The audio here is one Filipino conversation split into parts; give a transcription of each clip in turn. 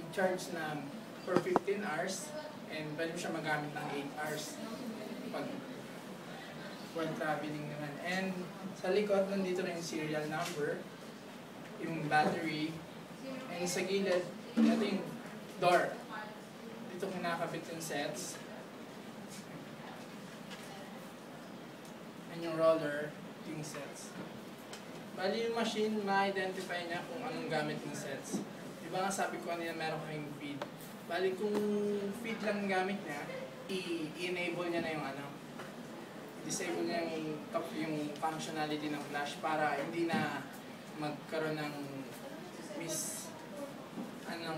i-charge na for 15 hours and pwede mo siya magamit ng 8 hours pag while traveling naman. And sa likod, nandito na yung serial number, yung battery, and sa gilid, ito yung door. Dito kinakabit yung sets. And yung roller, yung sets. Bali yung machine, ma-identify niya kung anong gamit ng sets. Diba nga sabi ko kanina meron kaming feed. Bali kung feed lang gamit niya, i-enable niya na yung disable niya yung functionality ng flash para hindi na magkaroon ng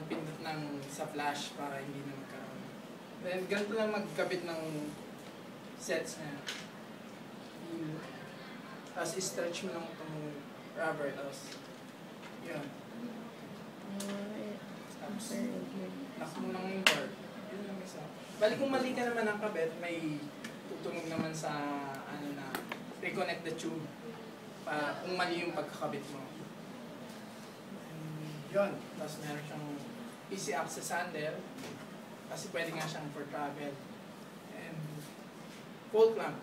pindot ng sa flash para hindi na magkaroon. Then ganito lang magkabit ng sets niya. Tapos i-stretch mo lang itong rubber, tapos yun. Tapos lock mo lang yung cord. Yun lang isa. Bali kung mali ka naman ang kabit, may tutunog naman sa na reconnect the tube kung mali yung pagkakabit mo. Yun. Tapos meron siyang easy access handle kasi pwede nga siyang for travel. And full clamp.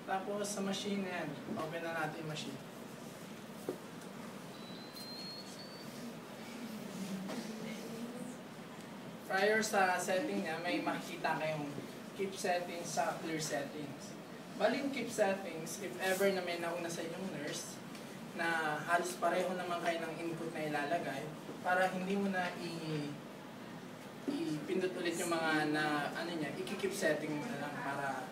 Tapos sa machine na yan, open na natin yung machine. Prior sa setting niya, may makikita kayong keep settings sa clear settings. Bali yung keep settings, if ever na may nauna sa inyong nurse, na halos pareho naman kayo ng input na ilalagay, para hindi mo na ipindot ulit yung mga i-keep setting mo na lang para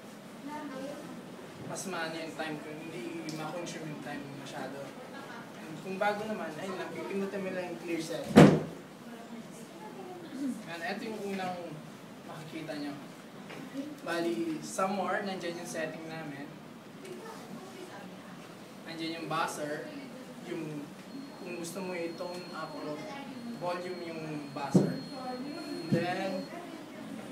mas maano yung time ko, hindi ma-consume yung time masyado. And kung bago naman, ayun lang, pipindutin mo lang yung clear setting. And ito yung unang makikita nyo. Bali, some more, nandyan yung setting namin. Nandyan yung buzzer. Kung gusto mo i-tone up o volume yung buzzer. And then,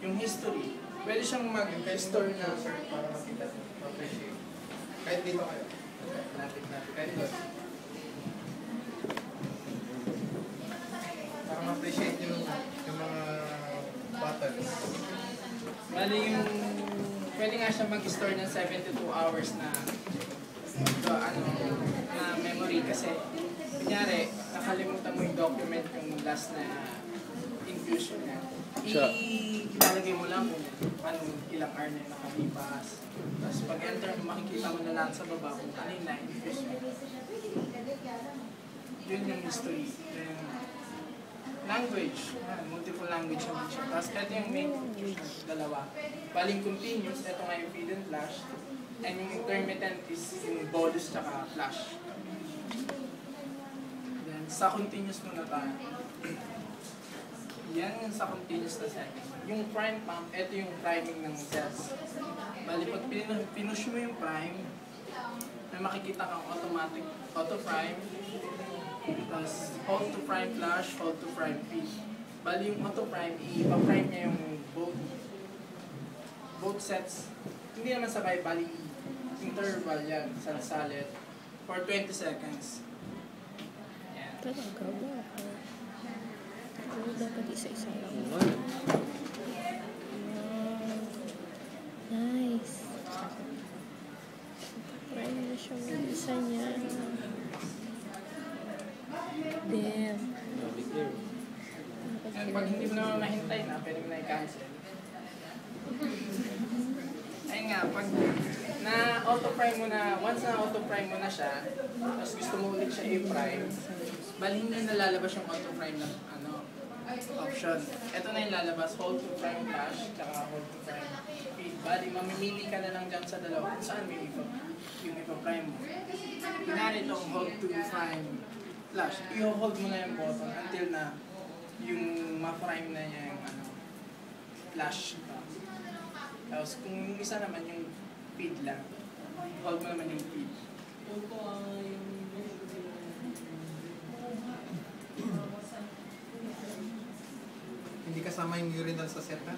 yung history. Pwede siyang mag-store na para makita. Appreciate. Kahit dito kayo. Lapit. Kahit dito. Para ma-appreciate yung mga buttons. Bali yung pwede nga siya mag-store ng 72 hours na memory kasi kunyari nakalimutan mo yung document yung last na infusion niya. Ilalagay mo lang kung ilang hour na yung nakalipas. Tapos pag-enter mo, makikita mo na lahat sa baba kung ano yung na-infuse mo. Yun yung history. Then, language. Multiple language naman siya. Tapos ito yung main features, dalawa. Baling continuous, ito nga yung feed and flash. And yung intermittent is yung bolus tsaka flash. Then, sa continuous muna tayo. Yan yung sa continuous na setting. Yung prime pump, ito yung priming ng cells. Bali, pag pinush mo yung prime, may makikita kang automatic auto-prime, tapos hold to prime flash, hold to prime feed. Bali, yung auto-prime, ipa-prime niya yung both sets. Hindi naman sabay, bali, interval yan, salit for 20 seconds. Yan. Talaga ba? Dapat isa-isa lang. Nice. Prime na siya yung isa niya. Damn. And pag hindi mo naman mahintay na, pwede mo na i-cancel. Ayun nga, pag na-auto-prime mo na, once na-auto-prime mo na siya, tapos gusto mo ulit siya i-prime, bali hindi nalalabas yung auto-prime na option. Ito na yung lalabas, hold to prime flash, tsaka hold to prime feed. Bali, mamimili ka na lang dyan sa dalawa kung saan may yung ipa-prime mo. Kunwari itong hold to prime flash, i-hold mo na yung button until na yung ma-prime na niya yung flash. Tapos kung yung isa naman yung feed lang, hold mo naman yung feed. Hindi kasama yung urinal sa set na?